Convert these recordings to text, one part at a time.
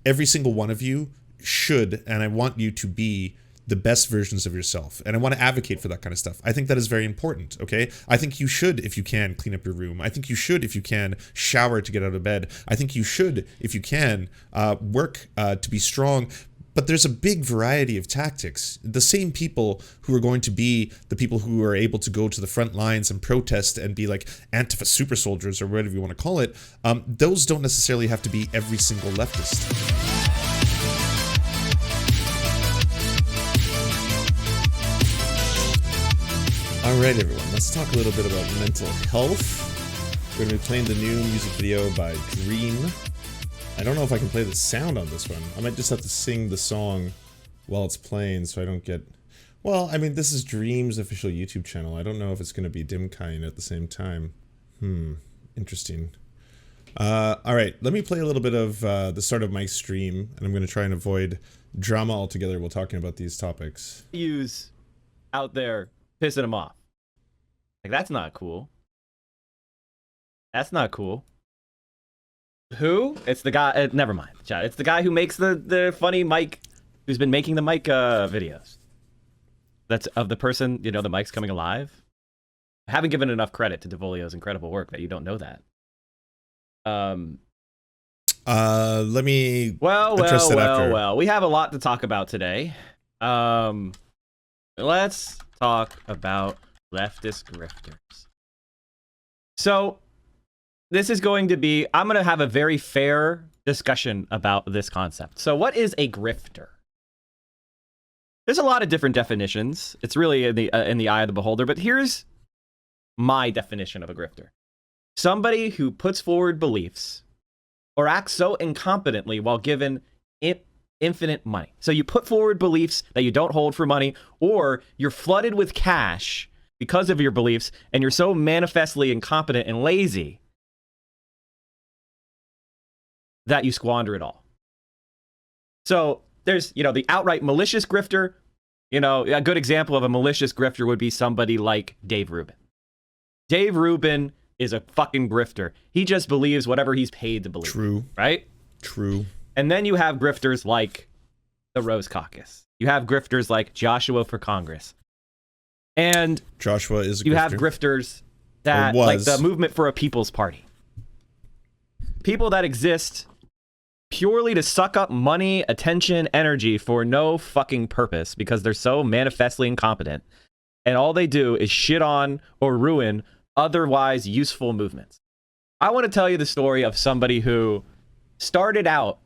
every single one of you should, and I want you to be the best versions of yourself. And I want to advocate for that kind of stuff. I think that is very important, okay? I think you should, if you can, clean up your room. I think you should, if you can, shower to get out of bed. I think you should, if you can, work to be strong. But there's a big variety of tactics. The same people who are going to be the people who are able to go to the front lines and protest and be like Antifa super soldiers or whatever you want to call it, those don't necessarily have to be every single leftist. All right, everyone, let's talk a little bit about mental health. We're going to be playing the new music video by Dream. I don't know if I can play the sound on this one. I might just have to sing the song while it's playing so I don't get... Well, I mean, this is Dream's official YouTube channel. I don't know if it's going to be Dimkind at the same time. Interesting. All right, let me play a little bit of the start of Mike's stream, and I'm going to try and avoid drama altogether while talking about these topics. Use out there pissing him off. Like, that's not cool. That's not cool. Who? It's the guy. Never mind, chat. It's the guy who makes the funny Mike, who's been making the Mike videos. That's of the person, you know, the Mike's coming alive. I haven't given enough credit to Devolio's incredible work that you don't know that. Let me address that after. Well. We have a lot to talk about today. Let's talk about leftist grifters. So, this is going to be, I'm going to have a very fair discussion about this concept. So what is a grifter? There's a lot of different definitions. It's really in the eye of the beholder, but here's my definition of a grifter. Somebody who puts forward beliefs or acts so incompetently while given infinite money. So you put forward beliefs that you don't hold for money, or you're flooded with cash because of your beliefs, and you're so manifestly incompetent and lazy that you squander it all. So there's, you know, the outright malicious grifter. You know, a good example of a malicious grifter would be somebody like Dave Rubin. Dave Rubin is a fucking grifter. He just believes whatever he's paid to believe. True. Right? True. And then you have grifters like the Rose Caucus. You have grifters like Joshua for Congress. And Joshua is a grifter. You have grifters that, like the Movement for a People's Party. People that exist purely to suck up money, attention, energy for no fucking purpose because they're so manifestly incompetent. And all they do is shit on or ruin otherwise useful movements. I want to tell you the story of somebody who started out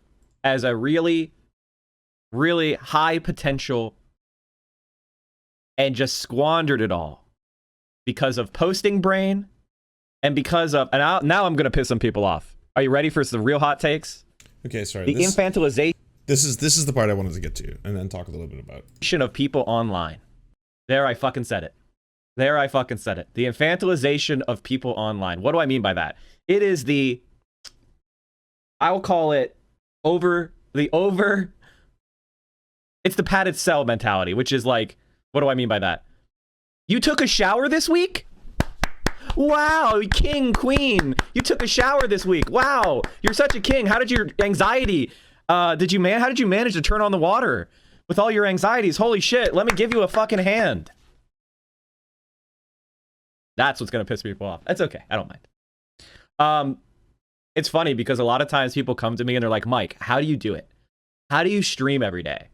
as a really, really high potential and just squandered it all because of posting brain and because of, and now I'm going to piss some people off. Are you ready for some real hot takes? Okay, sorry. The infantilization. This is the part I wanted to get to, and then talk a little bit about of people online. There, I fucking said it. There, I fucking said it. The infantilization of people online. What do I mean by that? It is the, I'll call it it's the padded cell mentality, which is like, what do I mean by that? You took a shower this week? Wow, king, queen, you took a shower this week. Wow, you're such a king. How did your anxiety, how did you manage to turn on the water with all your anxieties? Holy shit, let me give you a fucking hand. That's what's going to piss people off. That's okay, I don't mind. It's funny because a lot of times people come to me and they're like, Mike, how do you do it? How do you stream every day?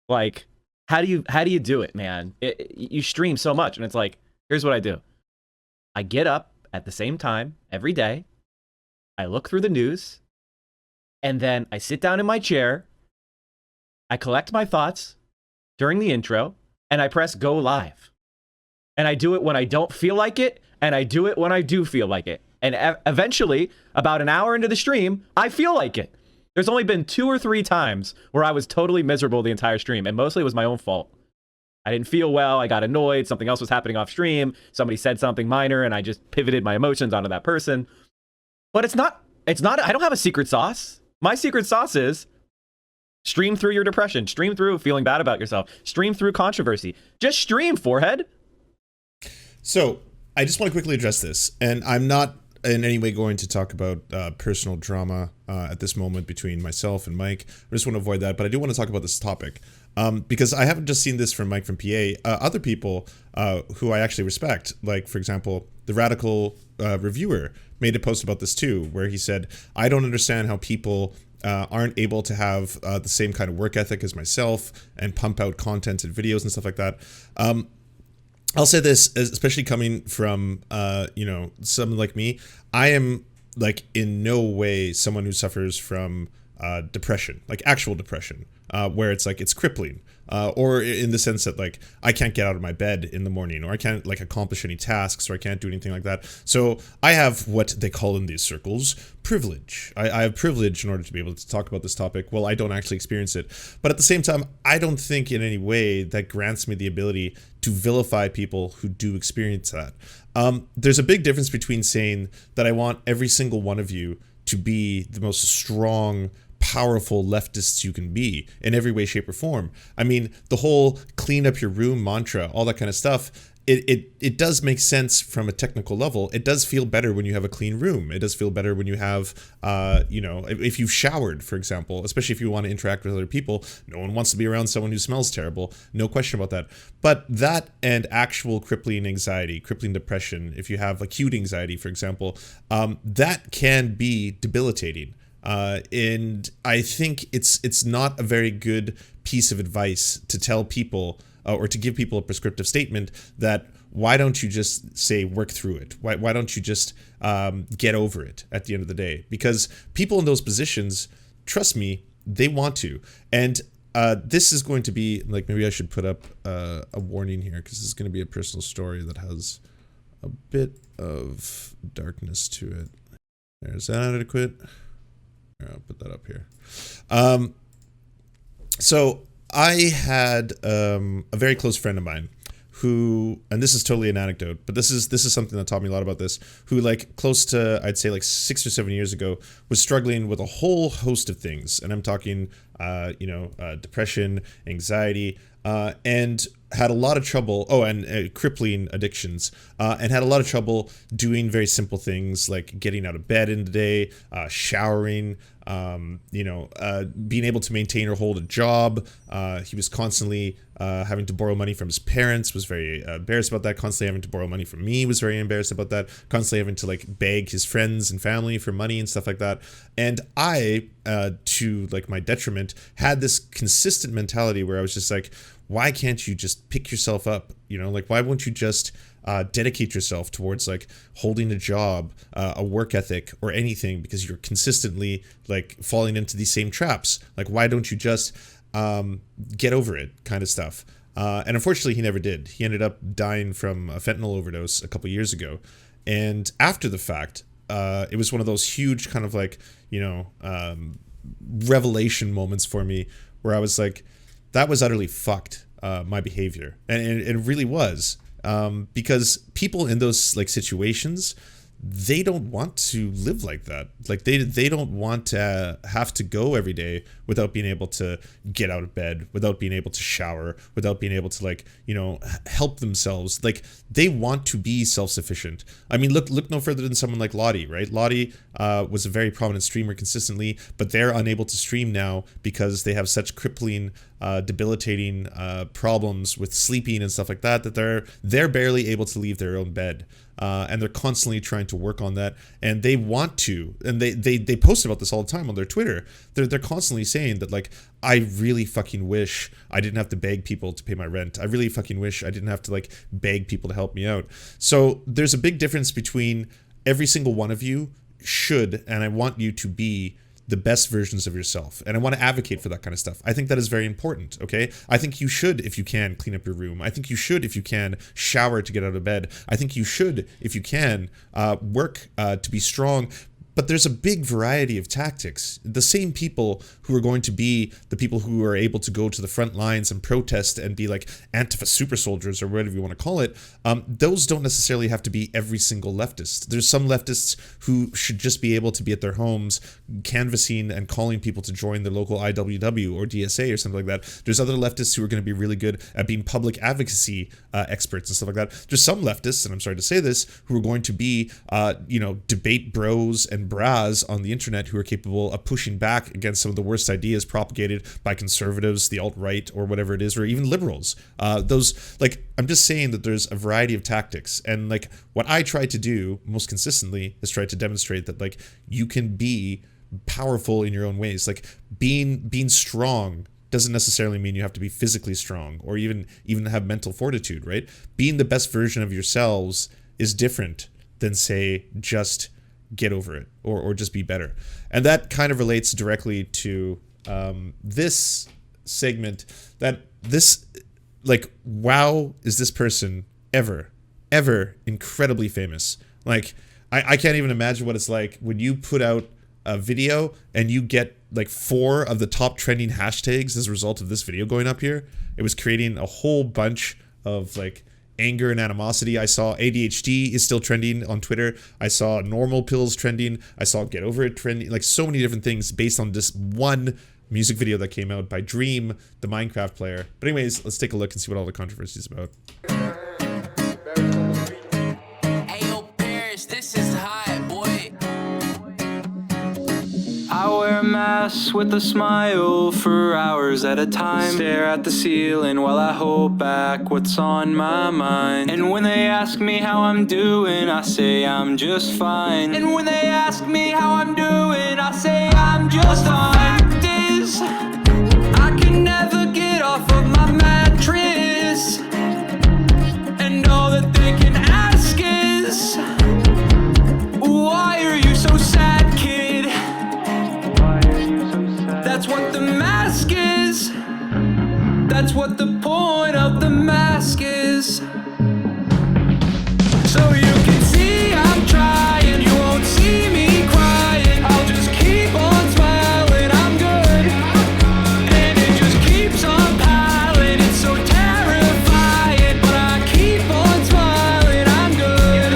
Like, how do you do it, man? You stream so much. And it's like, here's what I do. I get up at the same time every day. I look through the news. And then I sit down in my chair. I collect my thoughts during the intro. And I press go live. And I do it when I don't feel like it. And I do it when I do feel like it. And eventually, about an hour into the stream, I feel like it. There's only been 2 or 3 times where I was totally miserable the entire stream. And mostly it was my own fault. I didn't feel well. I got annoyed. Something else was happening off stream. Somebody said something minor and I just pivoted my emotions onto that person. But it's not, I don't have a secret sauce. My secret sauce is stream through your depression, stream through feeling bad about yourself, stream through controversy. Just stream, forehead. So I just want to quickly address this. And I'm not in any way going to talk about personal drama at this moment between myself and Mike. I just want to avoid that, but I do want to talk about this topic because I haven't just seen this from Mike from PA. Other people who I actually respect, like, for example, the Radical reviewer made a post about this too, where he said, I don't understand how people aren't able to have the same kind of work ethic as myself and pump out content and videos and stuff like that. I'll say this, especially coming from, someone like me, I am like in no way someone who suffers from depression, like actual depression, where it's like it's crippling, or in the sense that like I can't get out of my bed in the morning, or I can't like accomplish any tasks, or I can't do anything like that. So I have what they call in these circles privilege. I have privilege in order to be able to talk about this topic. Well, I don't actually experience it, but at the same time, I don't think in any way that grants me the ability to vilify people who do experience that. There's a big difference between saying that I want every single one of you to be the most strong, powerful leftists you can be in every way, shape, or form. I mean, the whole clean up your room mantra, all that kind of stuff, it does make sense from a technical level. It does feel better when you have a clean room. It does feel better when you have, if you've showered, for example, especially if you want to interact with other people. No one wants to be around someone who smells terrible. No question about that. But that and actual crippling anxiety, crippling depression, if you have acute anxiety, for example, that can be debilitating. And I think it's not a very good piece of advice to tell people or to give people a prescriptive statement that why don't you just say work through it? Why don't you just get over it at the end of the day? Because people in those positions, trust me, they want to. And this is going to be like, maybe I should put up a warning here because this is going to be a personal story that has a bit of darkness to it. There's that adequate. I'll put that up here. So I had a very close friend of mine who, and this is totally an anecdote, but this is something that taught me a lot about this, who like close to, I'd say like 6 or 7 years ago, was struggling with a whole host of things. And I'm talking, depression, anxiety, and had a lot of trouble, and crippling addictions, and had a lot of trouble doing very simple things like getting out of bed in the day, showering, being able to maintain or hold a job. He was constantly having to borrow money from his parents, was very embarrassed about that, constantly having to borrow money from me, was very embarrassed about that, constantly having to like beg his friends and family for money and stuff like that. And I, to like my detriment, had this consistent mentality where I was just like, why can't you just pick yourself up? Like, why won't you just dedicate yourself towards like holding a job, a work ethic, or anything, because you're consistently like falling into these same traps? Like, why don't you just get over it, kind of stuff? And unfortunately, he never did. He ended up dying from a fentanyl overdose a couple years ago. And after the fact, it was one of those huge kind of like, revelation moments for me where I was like, that was utterly fucked, my behavior. And it really was. Because people in those like situations, they don't want to live like that. Like they don't want to have to go every day without being able to get out of bed, without being able to shower, without being able to like, help themselves. Like they want to be self-sufficient. I mean, look no further than someone like Lottie, right? Lottie was a very prominent streamer consistently, but they're unable to stream now because they have such crippling, debilitating problems with sleeping and stuff like that, that they're barely able to leave their own bed. And they're constantly trying to work on that, and they want to, and they post about this all the time on their Twitter. They're constantly saying that like, I really fucking wish I didn't have to beg people to pay my rent. I really fucking wish I didn't have to like beg people to help me out. So there's a big difference between every single one of you should, and I want you to be the best versions of yourself. And I want to advocate for that kind of stuff. I think that is very important, okay? I think you should, if you can, clean up your room. I think you should, if you can, shower to get out of bed. I think you should, if you can, work to be strong. But there's a big variety of tactics. The same people who are going to be the people who are able to go to the front lines and protest and be like Antifa super soldiers or whatever you want to call it, those don't necessarily have to be every single leftist. There's some leftists who should just be able to be at their homes canvassing and calling people to join the local IWW or DSA or something like that. There's other leftists who are going to be really good at being public advocacy experts and stuff like that. There's some leftists, and I'm sorry to say this, who are going to be, debate bros and bras on the internet who are capable of pushing back against some of the worst ideas propagated by conservatives, the alt-right, or whatever it is, or even liberals. I'm just saying that there's a variety of tactics, and like what I try to do most consistently is try to demonstrate that like you can be powerful in your own ways. Like being strong doesn't necessarily mean you have to be physically strong or even have mental fortitude, right? Being the best version of yourselves is different than, say, just get over it or just be better. And that kind of relates directly to this segment, that this, like, wow, is this person ever incredibly famous? Like, I can't even imagine what it's like when you put out a video and you get like 4 of the top trending hashtags as a result of this video going up here. It was creating a whole bunch of like anger and animosity. I saw ADHD is still trending on Twitter. I saw normal pills trending. I saw get over it trending. Like so many different things based on this one music video that came out by Dream, the Minecraft player. But anyways, let's take a look and see what all the controversy is about. I wear a mask with a smile for hours at a time. Stare at the ceiling while I hold back what's on my mind. And when they ask me how I'm doing, I say I'm just fine. And when they ask me how I'm doing, I say I'm just fine. The fact is, I can never get off of my mattress. And all that they can ask is, why are you so sad, kid? That's what the mask is. That's what the point of the mask is. So you can see I'm trying. You won't see me crying. I'll just keep on smiling. I'm good. And it just keeps on piling. It's so terrifying. But I keep on smiling. I'm good.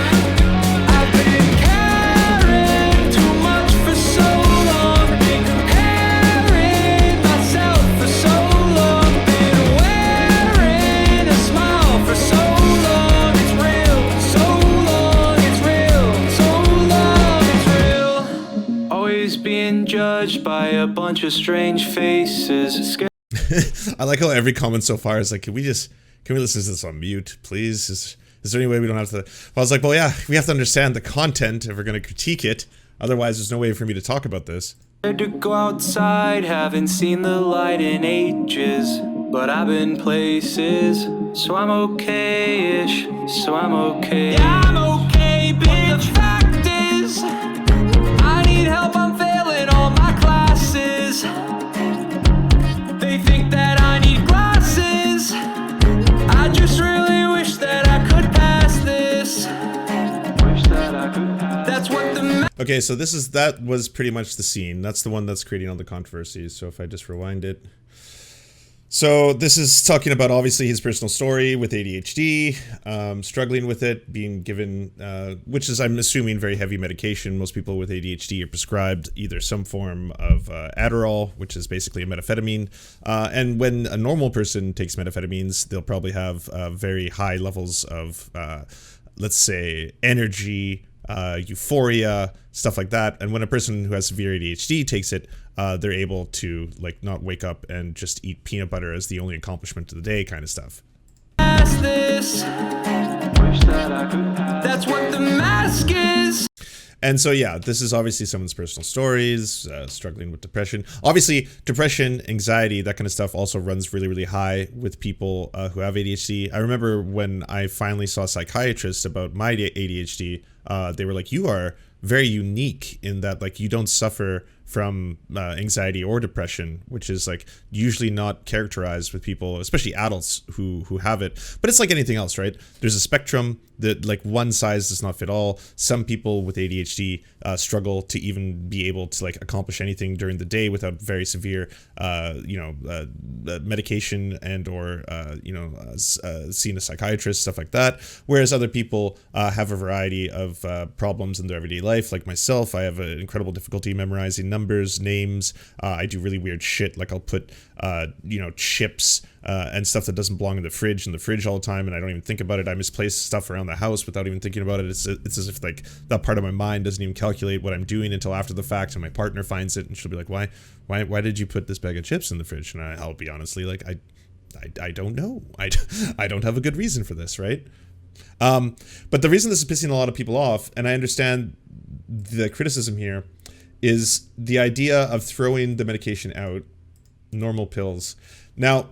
I've been caring too much for so long. Been comparing myself for so long. Been wearing a smile for so long. It's real. So long. It's real. So long. It's real. Always being judged by a bunch of strange faces. I like how every comment so far is like, can we listen to this on mute, please? Is there any way we don't have to? Well, I was like, well, yeah, we have to understand the content if we're going to critique it. Otherwise, there's no way for me to talk about this. To go outside, haven't seen the light in ages, but I've been places, so I'm okay-ish, so I'm okay. Yeah, I'm okay, bitch. The fact is, I need help, I'm failing all my classes. They think that I need glasses. I just really wish that I could pass this. Wish that I could pass. That's what the Okay, so that was pretty much the scene. That's the one that's creating all the controversies. So if I just rewind it. So this is talking about obviously his personal story with ADHD, struggling with it, being given, which is, I'm assuming, very heavy medication. Most people with ADHD are prescribed either some form of Adderall, which is basically a methamphetamine. And when a normal person takes methamphetamines, they'll probably have very high levels of, let's say, energy, euphoria, stuff like that. And when a person who has severe ADHD takes it, they're able to like not wake up and just eat peanut butter as the only accomplishment of the day kind of stuff. this. Wish that I could have. That's what the mask is. And so, yeah, this is obviously someone's personal stories, struggling with depression. Obviously, depression, anxiety, that kind of stuff also runs really, really high with people who have ADHD. I remember when I finally saw a psychiatrist about my ADHD, they were like, you are very unique in that, like, you don't suffer from anxiety or depression, which is like usually not characterized with people, especially adults who have it. But it's like anything else, right? There's a spectrum that like one size does not fit all. Some people with ADHD struggle to even be able to like accomplish anything during the day without very severe, medication and or seeing a psychiatrist, stuff like that. Whereas other people have a variety of problems in their everyday life. Like myself, I have an incredible difficulty memorizing numbers, names. I do really weird shit. Like I'll put chips and stuff that doesn't belong in the fridge all the time, and I don't even think about it. I misplace stuff around the house without even thinking about it. It's as if like that part of my mind doesn't even calculate what I'm doing until after the fact, and my partner finds it and she'll be like, why did you put this bag of chips in the fridge? And I'll be honestly like, I don't know. I don't have a good reason for this, right? But the reason this is pissing a lot of people off, and I understand the criticism here, is the idea of throwing the medication out, normal pills. Now,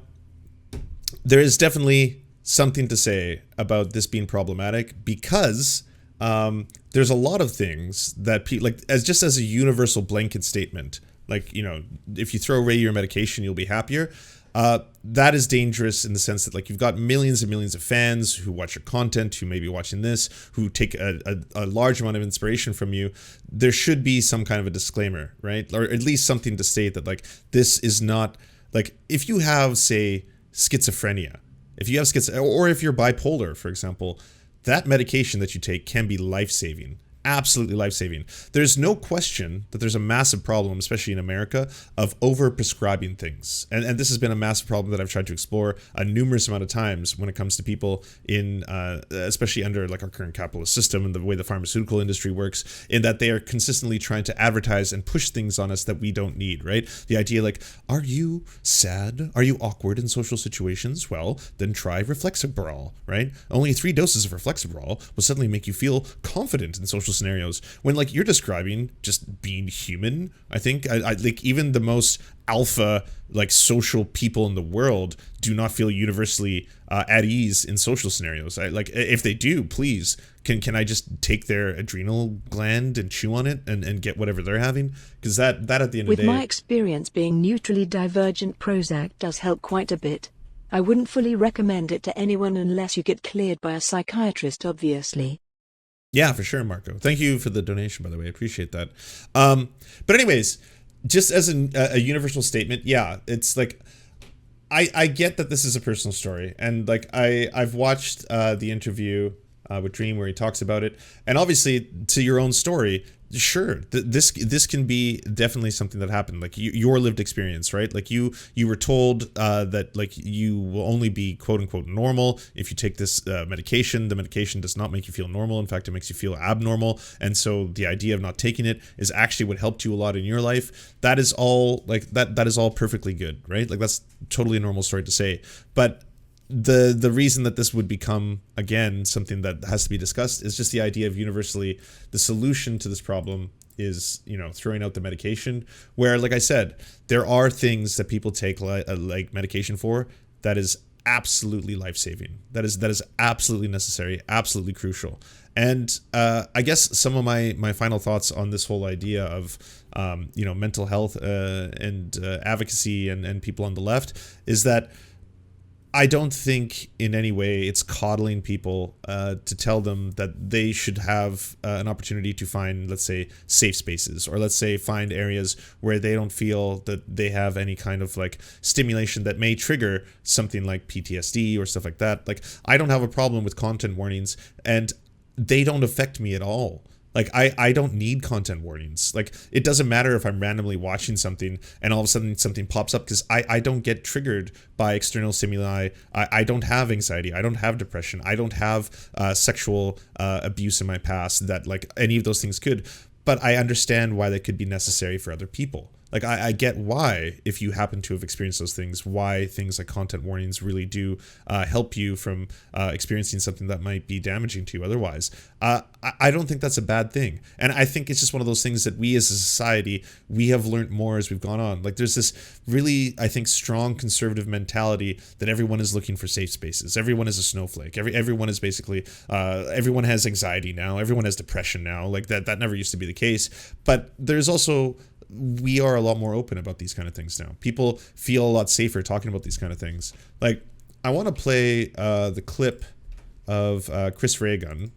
there is definitely something to say about this being problematic, because there's a lot of things that like as a universal blanket statement, like, if you throw away your medication, you'll be happier. That is dangerous in the sense that like you've got millions and millions of fans who watch your content, who may be watching this, who take a large amount of inspiration from you. There should be some kind of a disclaimer, right? Or at least something to state that like this is not like, if you have, say, schizophrenia, or if you're bipolar, for example, that medication that you take can be life-saving. Absolutely life-saving. There's no question that there's a massive problem, especially in America, of over-prescribing things. And this has been a massive problem that I've tried to explore a numerous amount of times when it comes to people in, especially under like our current capitalist system and the way the pharmaceutical industry works, in that they are consistently trying to advertise and push things on us that we don't need, right? The idea like, are you sad? Are you awkward in social situations? Well, then try Reflexibral, right? Only 3 doses of Reflexibral will suddenly make you feel confident in social scenarios, when like you're describing just being human. I think I like even the most alpha like social people in the world do not feel universally at ease in social scenarios. Like if they do, please can I just take their adrenal gland and chew on it and get whatever they're having? Because that at the end of the day, with my experience being neutrally divergent, Prozac does help quite a bit. I wouldn't fully recommend it to anyone unless you get cleared by a psychiatrist, obviously. Yeah, for sure, Marco. Thank you for the donation, by the way. I appreciate that. But anyways, just as a universal statement, yeah, it's like, I get that this is a personal story. And like, I've watched the interview with Dream where he talks about it. And obviously, to your own story, sure, this can be definitely something that happened, like your lived experience, right? Like you were told that like you will only be quote unquote normal if you take this medication. The medication does not make you feel normal. In fact, it makes you feel abnormal. And so the idea of not taking it is actually what helped you a lot in your life. That is all like that is all perfectly good, right? Like that's totally a normal story to say. But the reason that this would become, again, something that has to be discussed is just the idea of universally the solution to this problem is, throwing out the medication, where, like I said, there are things that people take like medication for that is absolutely life-saving. That is absolutely necessary, absolutely crucial. And I guess some of my final thoughts on this whole idea of mental health and advocacy and people on the left is that I don't think in any way it's coddling people to tell them that they should have an opportunity to find, let's say, safe spaces, or let's say find areas where they don't feel that they have any kind of like stimulation that may trigger something like PTSD or stuff like that. Like, I don't have a problem with content warnings, and they don't affect me at all. Like, I don't need content warnings. Like, it doesn't matter if I'm randomly watching something and all of a sudden something pops up, because I don't get triggered by external stimuli. I don't have anxiety. I don't have depression. I don't have sexual abuse in my past that, like, any of those things could. But I understand why they could be necessary for other people. Like, I get why, if you happen to have experienced those things, why things like content warnings really do help you from experiencing something that might be damaging to you otherwise. I don't think that's a bad thing. And I think it's just one of those things that we as a society, we have learned more as we've gone on. Like, there's this really, I think, strong conservative mentality that everyone is looking for safe spaces. Everyone is a snowflake. Everyone is basically, everyone has anxiety now. Everyone has depression now. Like, that never used to be the case. But there's also we are a lot more open about these kind of things now. People feel a lot safer talking about these kind of things. Like, I want to play the clip of Chris Ray Gun,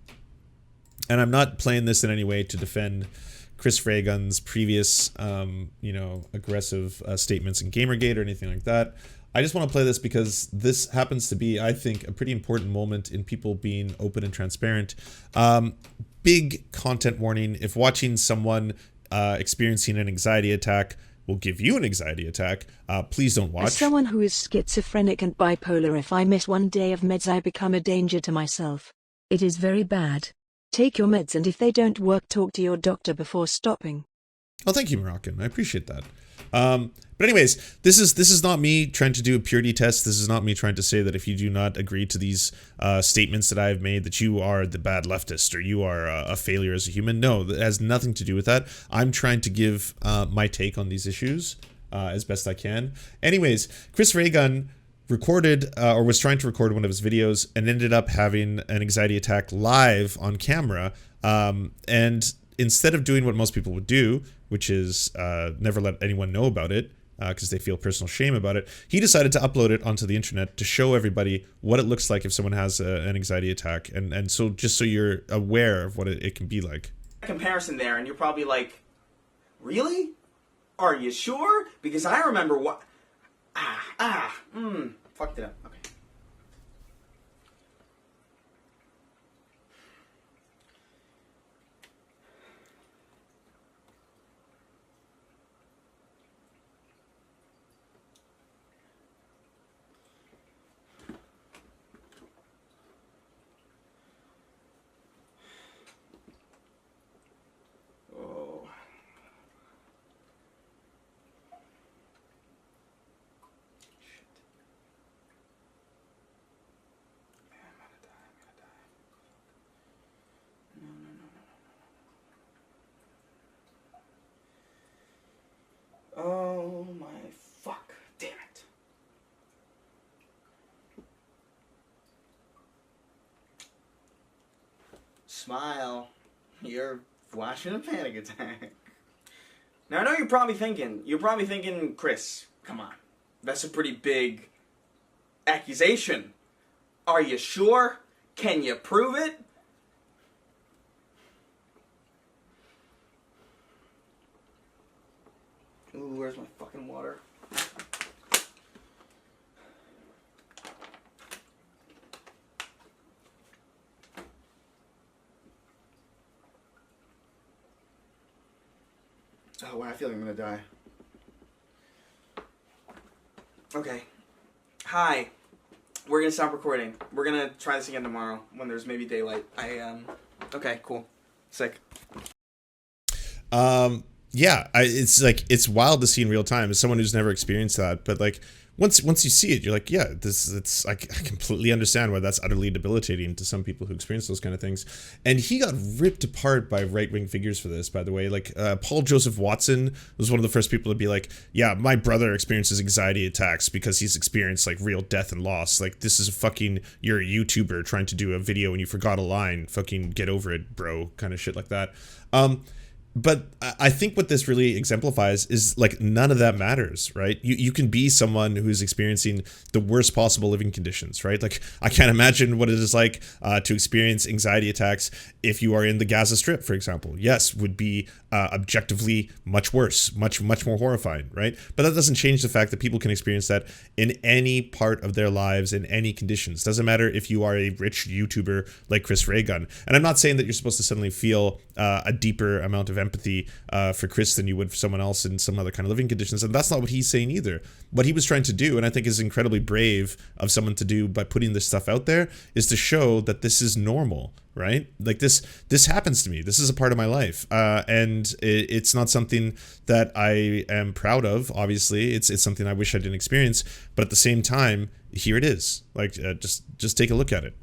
and I'm not playing this in any way to defend Chris Ray Gun's previous, aggressive statements in Gamergate or anything like that. I just want to play this because this happens to be, I think, a pretty important moment in people being open and transparent. Big content warning: if watching someone experiencing an anxiety attack will give you an anxiety attack, please don't watch. As someone who is schizophrenic and bipolar, if I miss one day of meds, I become a danger to myself. It is very bad. Take your meds, and if they don't work, talk to your doctor before stopping. Oh, thank you, Moroccan. I appreciate that. But anyways, this is not me trying to do a purity test. This is not me trying to say that if you do not agree to these statements that I've made, that you are the bad leftist or you are a failure as a human. No, that has nothing to do with that. I'm trying to give my take on these issues as best I can. Anyways, Chris Ray Gun recorded or was trying to record one of his videos and ended up having an anxiety attack live on camera. And instead of doing what most people would do, which is never let anyone know about it because they feel personal shame about it, he decided to upload it onto the internet to show everybody what it looks like if someone has an anxiety attack. And so just so you're aware of what it can be like. Comparison there, and you're probably like, really? Are you sure? Because I remember what... fucked it up. Okay. Oh my fuck. Damn it. Smile. You're flashing a panic attack. Now I know you're probably thinking, Chris, come on. That's a pretty big accusation. Are you sure? Can you prove it? Ooh, where's my fucking water? Oh, I feel like I'm gonna die. Okay. Hi. We're gonna stop recording. We're gonna try this again tomorrow when there's maybe daylight. Okay, cool. Sick. Yeah, it's wild to see in real time as someone who's never experienced that. But like once you see it, you're like, yeah, I completely understand why that's utterly debilitating to some people who experience those kind of things. And he got ripped apart by right-wing figures for this, by the way. Like Paul Joseph Watson was one of the first people to be like, yeah, my brother experiences anxiety attacks because he's experienced like real death and loss. Like, this is you're a YouTuber trying to do a video and you forgot a line. Fucking get over it, bro. Kind of shit like that. But I think what this really exemplifies is like none of that matters, right? You can be someone who's experiencing the worst possible living conditions, right? Like, I can't imagine what it is like to experience anxiety attacks if you are in the Gaza Strip, for example. Yes, would be objectively much worse, much more horrifying, right? But that doesn't change the fact that people can experience that in any part of their lives, in any conditions. Doesn't matter if you are a rich YouTuber like Chris Ray Gun. And I'm not saying that you're supposed to suddenly feel a deeper amount of empathy for Chris than you would for someone else in some other kind of living conditions. And that's not what he's saying either. What he was trying to do, and I think is incredibly brave of someone to do by putting this stuff out there, is to show that this is normal, right? Like this happens to me. This is a part of my life. And it's not something that I am proud of. Obviously, it's something I wish I didn't experience. But at the same time, here it is. Like, just take a look at it.